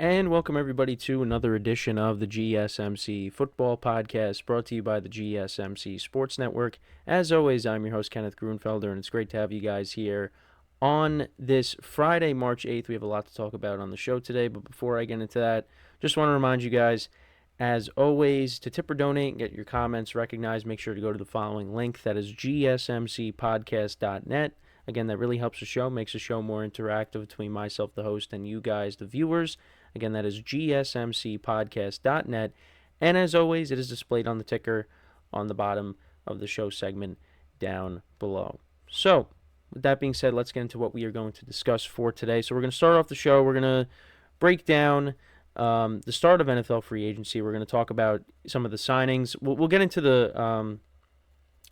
And welcome everybody to another edition of the GSMC Football Podcast, brought to you by the GSMC Sports Network. As always, I'm your host, Kenneth Grunfelder, and it's great to have you guys here on this Friday, March 8th. We have a lot to talk about on the show today, but before I get into that, just want to remind you guys, as always, to tip or donate and get your comments recognized, make sure to go to the following link. That is gsmcpodcast.net. Again, that really helps the show, makes the show more interactive between myself, the host, and you guys, the viewers. Again, that is gsmcpodcast.net. And as always, it is displayed on the ticker on the bottom of the show segment down below. So, with that being said, let's get into what we are going to discuss for today. So we're going to start off the show. We're going to break down the start of NFL free agency. We're going to talk about some of the signings. We'll get into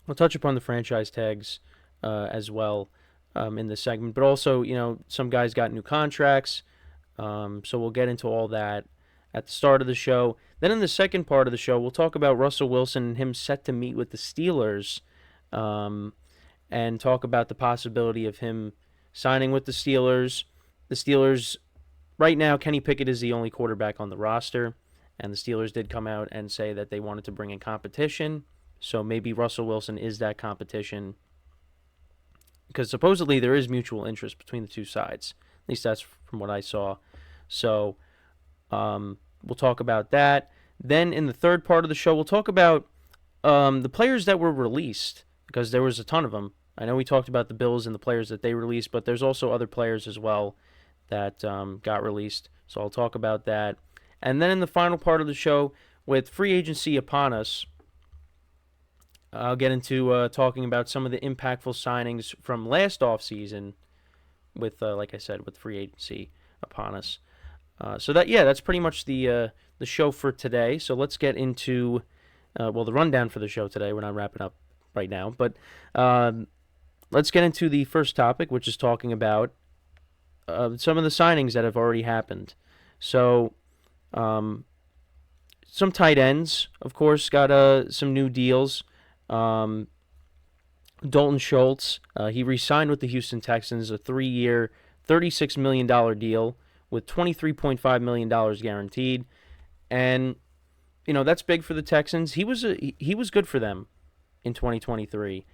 we'll touch upon the franchise tags as well in this segment. But also, some guys got new contracts. So we'll get into all that at the start of the show. Then in the second part of the show, we'll talk about Russell Wilson and him set to meet with the Steelers, and talk about the possibility of him signing with the Steelers. The Steelers, right now, Kenny Pickett is the only quarterback on the roster, and the Steelers did come out and say that they wanted to bring in competition. So maybe Russell Wilson is that competition, because supposedly there is mutual interest between the two sides. At least that's from what I saw. So we'll talk about that. Then in the third part of the show, we'll talk about the players that were released, because there was a ton of them. I know we talked about the Bills and the players that they released, but there's also other players as well that got released. So I'll talk about that. And then in the final part of the show, with free agency upon us, I'll get into talking about some of the impactful signings from last offseason with, like I said, with free agency upon us. So that's pretty much the show for today. So let's get into, the rundown for the show today. We're not wrapping up right now, but let's get into the first topic, which is talking about some of the signings that have already happened. So some tight ends, of course, got some new deals. Dalton Schultz, he re-signed with the Houston Texans, a 3-year, $36 million deal with $23.5 million guaranteed. And, that's big for the Texans. He was good for them in 2023.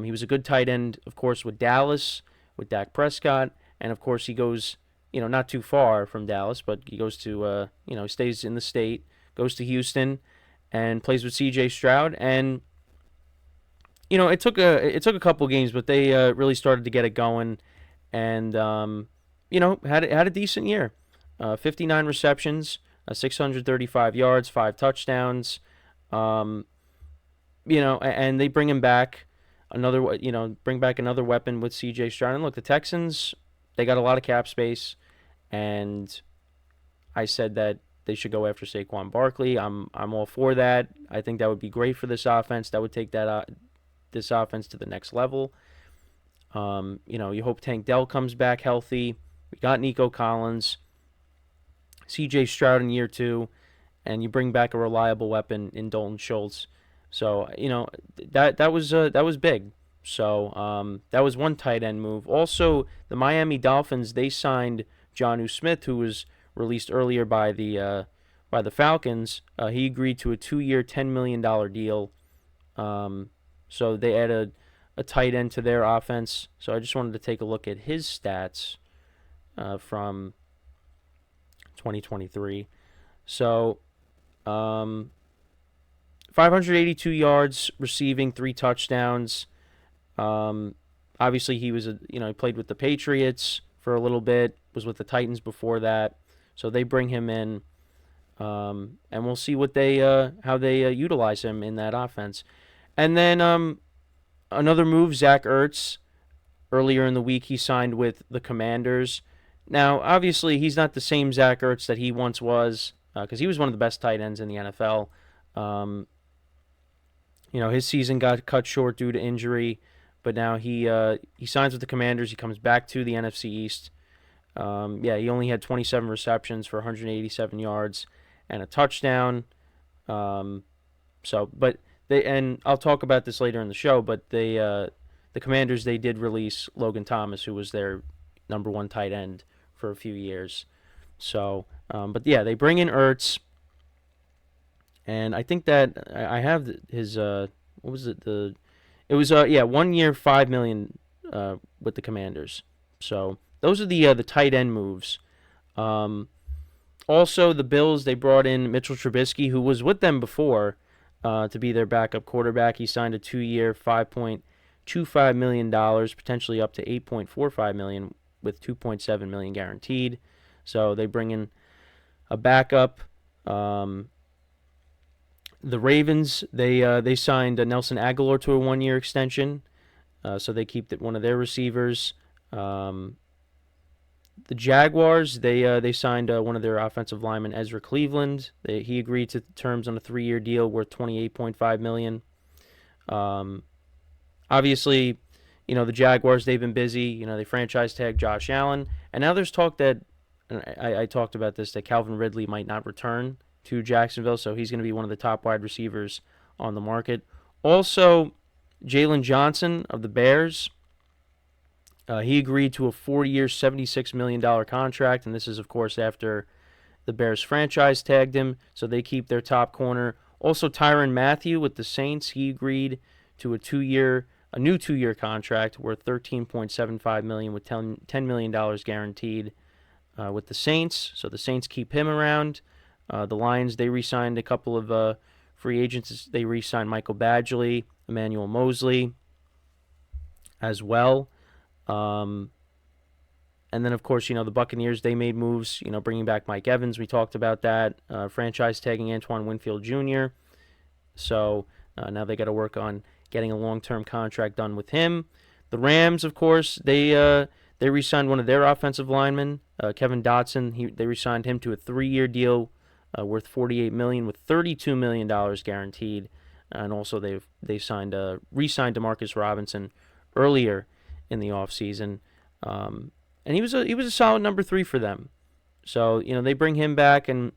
He was a good tight end, of course, with Dallas, with Dak Prescott. And, of course, he goes, not too far from Dallas, but he goes to, he stays in the state, goes to Houston, and plays with C.J. Stroud. And it took a couple games, but they really started to get it going, and had a decent year. 59 receptions, 635 yards, 5 touchdowns. And they bring him back another weapon with C.J. Stroud. And look, the Texans, they got a lot of cap space, and I said that they should go after Saquon Barkley. I'm all for that. I think that would be great for this offense. That would take this offense to the next level. You hope Tank Dell comes back healthy. We got Nico Collins, C.J. Stroud in year 2, and you bring back a reliable weapon in Dalton Schultz. So that was big. So that was one tight end move. Also, the Miami Dolphins, they signed Jonnu Smith, who was released earlier by the Falcons. He agreed to a 2-year, $10 million deal. So they added a tight end to their offense. So I just wanted to take a look at his stats from 2023. So 582 yards receiving, 3 touchdowns. Obviously, he was he played with the Patriots for a little bit, was with the Titans before that. So they bring him in, and we'll see what how they utilize him in that offense. And then another move, Zach Ertz. Earlier in the week, he signed with the Commanders. Now, obviously, he's not the same Zach Ertz that he once was, because he was one of the best tight ends in the NFL. His season got cut short due to injury, but now he signs with the Commanders. He comes back to the NFC East. He only had 27 receptions for 187 yards and a touchdown. And I'll talk about this later in the show, but the Commanders, they did release Logan Thomas, who was their number 1 tight end for a few years. So, but yeah, they bring in Ertz, and I think that I have his what was it it was 1 year $5 million with the Commanders. So those are the tight end moves. Also, the Bills, they brought in Mitchell Trubisky, who was with them before, to be their backup quarterback. He signed a 2-year, $5.25 million, potentially up to $8.45 million, with $2.7 million guaranteed. So they bring in a backup. The Ravens, they signed Nelson Aguilar to a 1-year extension, so they keep one of their receivers. The Jaguars, they signed one of their offensive linemen, Ezra Cleveland. He agreed to terms on a 3-year deal worth $28.5 million. Obviously, the Jaguars, they've been busy. They franchise tag Josh Allen, and now there's talk that, and I talked about this, that Calvin Ridley might not return to Jacksonville, so he's going to be one of the top wide receivers on the market. Also, Jaylon Johnson of the Bears. He agreed to a 4-year, $76 million contract, and this is, of course, after the Bears franchise tagged him, so they keep their top corner. Also, Tyrann Mathieu with the Saints, he agreed to a new 2-year contract worth $13.75 million with $10 million guaranteed with the Saints, so the Saints keep him around. The Lions, they re-signed a couple of free agents. They re-signed Michael Badgley, Emmanuel Mosley as well. And then, of course, the Buccaneers, they made moves, bringing back Mike Evans. We talked about that. Franchise tagging Antoine Winfield Jr. So now they got to work on getting a long-term contract done with him. The Rams, of course, they re-signed one of their offensive linemen, Kevin Dotson. They re-signed him to a 3-year deal worth $48 million with $32 million guaranteed. And also they re-signed Demarcus Robinson earlier in the offseason. And he was a solid number 3 for them. So, they bring him back, and,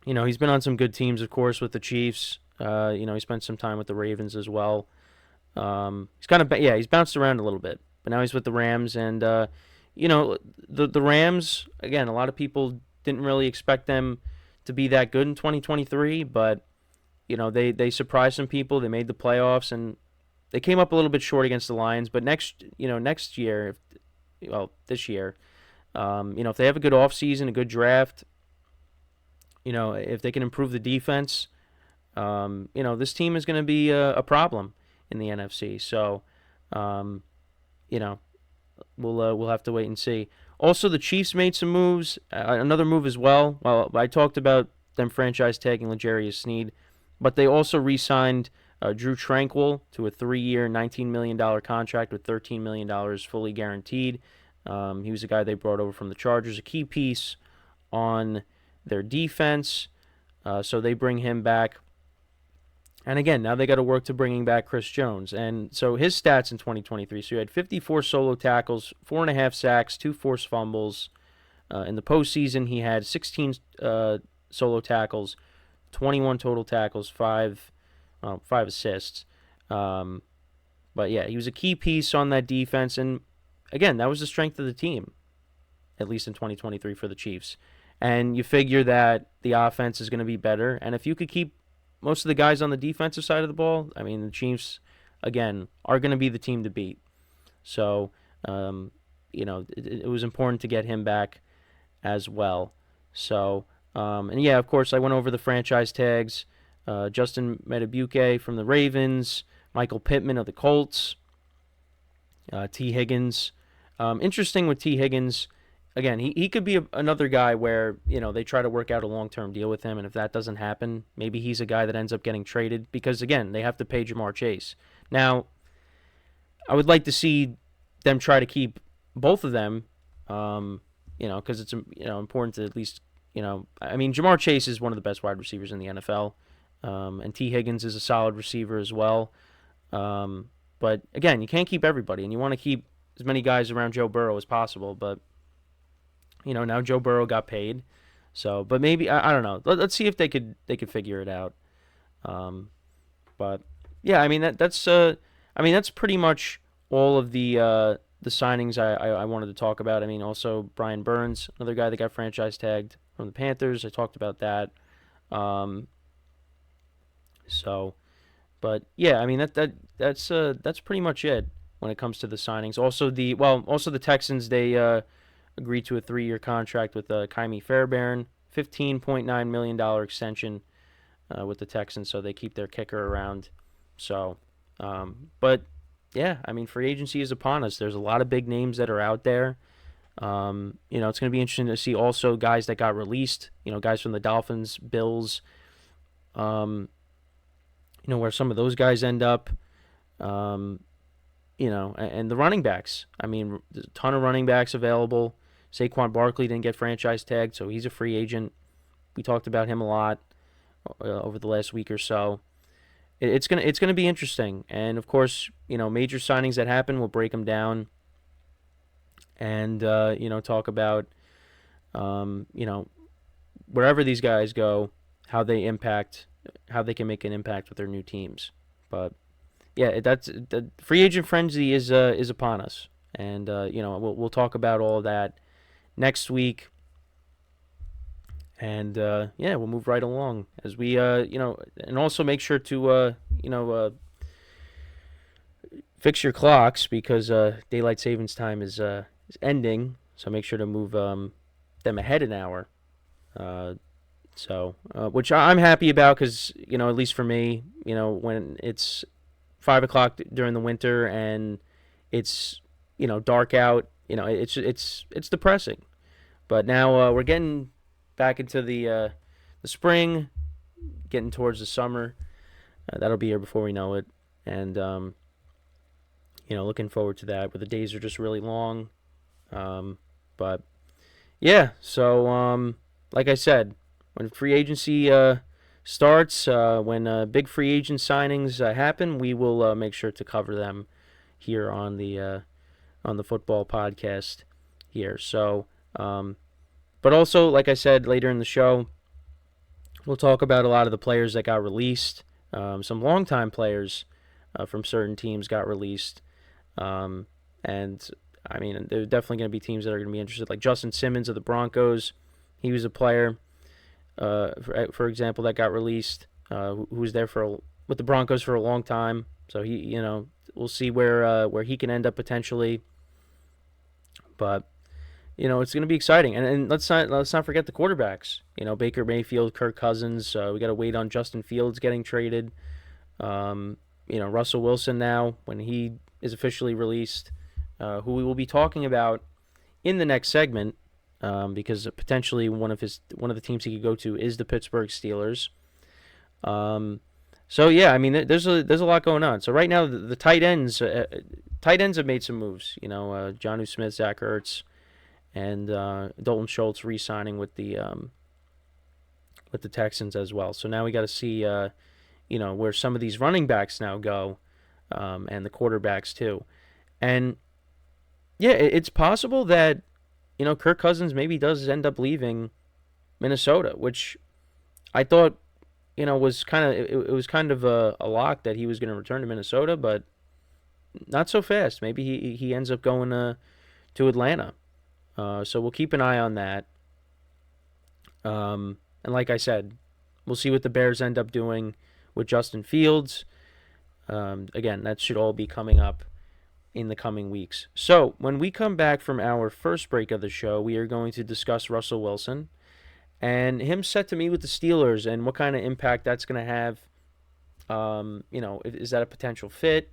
he's been on some good teams, of course, with the Chiefs. He spent some time with the Ravens as well. He's bounced around a little bit, but now he's with the Rams. And, the Rams, again, a lot of people didn't really expect them to be that good in 2023, but, they surprised some people. They made the playoffs, and they came up a little bit short against the Lions, but this year, if they have a good offseason, a good draft, if they can improve the defense, this team is going to be a problem in the NFC. So, we'll have to wait and see. Also, the Chiefs made some moves, another move as well. Well, I talked about them franchise tagging L'Jarius Sneed, but they also re-signed Drue Tranquill to a 3-year, $19 million contract with $13 million fully guaranteed. He was a guy they brought over from the Chargers, a key piece on their defense. So they bring him back. And again, now they got to work to bringing back Chris Jones. And so his stats in 2023, so he had 54 solo tackles, 4.5 sacks, 2 forced fumbles. In the postseason, he had 16 solo tackles, 21 total tackles, 5 assists. But yeah, he was a key piece on that defense. And again, that was the strength of the team, at least in 2023 for the Chiefs. And you figure that the offense is going to be better. And if you could keep most of the guys on the defensive side of the ball, I mean, the Chiefs, again, are going to be the team to beat. So, it was important to get him back as well. So, and yeah, of course, I went over the franchise tags. Justin Madubuike from the Ravens, Michael Pittman of the Colts, T. Higgins. Interesting with T. Higgins, again, he could be another guy where, they try to work out a long-term deal with him, and if that doesn't happen, maybe he's a guy that ends up getting traded because, again, they have to pay Jamar Chase. Now, I would like to see them try to keep both of them, because it's, important to at least, Jamar Chase is one of the best wide receivers in the NFL. And T. Higgins is a solid receiver as well. But, again, you can't keep everybody, and you want to keep as many guys around Joe Burrow as possible. But, now Joe Burrow got paid. So, but maybe, I don't know. Let's see if they could figure it out. But, yeah, that's pretty much all of the the signings I wanted to talk about. I mean, also Brian Burns, another guy that got franchise tagged from the Panthers. I talked about that. Um, so, but yeah, I mean that's pretty much it when it comes to the signings. Also the Texans, they agreed to a 3-year contract with Kaimi Fairbairn, $15.9 million extension with the Texans, so they keep their kicker around. So, but yeah, I mean, free agency is upon us. There's a lot of big names that are out there. It's going to be interesting to see also guys that got released. Guys from the Dolphins, Bills. Where some of those guys end up. And the running backs. I mean, there's a ton of running backs available. Saquon Barkley didn't get franchise tagged, so he's a free agent. We talked about him a lot over the last week or so. It's gonna be interesting, and of course, major signings that happen, we'll break them down, and talk about wherever these guys go, how they can make an impact with their new teams. But yeah, that's the free agent frenzy is upon us, and we'll talk about all of that next week. And we'll move right along as we and also make sure to fix your clocks because daylight savings time is ending. So make sure to move them ahead an hour. Which I'm happy about because at least for me, when it's 5 o'clock during the winter and it's dark out, it's depressing. But now we're getting back into the spring, getting towards the summer. That'll be here before we know it, and looking forward to that. Where the days are just really long, but yeah. So like I said, when free agency starts, when big free agent signings happen, we will make sure to cover them here on the football podcast here. So. But also, like I said, later in the show, we'll talk about a lot of the players that got released. Some longtime players from certain teams got released. And, I mean, there are definitely going to be teams that are going to be interested. Like Justin Simmons of the Broncos. He was a player, for example, that got released, who was there with the Broncos for a long time. So, we'll see where he can end up potentially. But... it's going to be exciting, and let's not forget the quarterbacks. Baker Mayfield, Kirk Cousins. We got to wait on Justin Fields getting traded. Russell Wilson now when he is officially released, who we will be talking about in the next segment, because potentially one of the teams he could go to is the Pittsburgh Steelers. So yeah, I mean there's a lot going on. So right now the tight ends have made some moves. Jonnu Smith, Zach Ertz. And Dalton Schultz re-signing with the Texans as well. So now we got to see, where some of these running backs now go, and the quarterbacks too. And yeah, it's possible that Kirk Cousins maybe does end up leaving Minnesota, which I thought was kind of a lock that he was going to return to Minnesota, but not so fast. Maybe he ends up going to Atlanta. So we'll keep an eye on that. And like I said, we'll see what the Bears end up doing with Justin Fields. Again, that should all be coming up in the coming weeks. So when we come back from our first break of the show, we are going to discuss Russell Wilson and him set to meet with the Steelers and what kind of impact that's going to have. Is that a potential fit?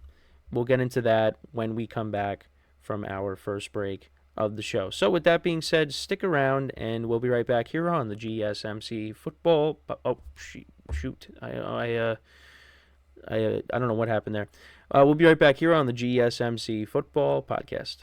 We'll get into that when we come back from our first break of the show. So with that being said, stick around and we'll be right back here on the GSMC Football. Oh shoot! I don't know what happened there. We'll be right back here on the GSMC Football Podcast.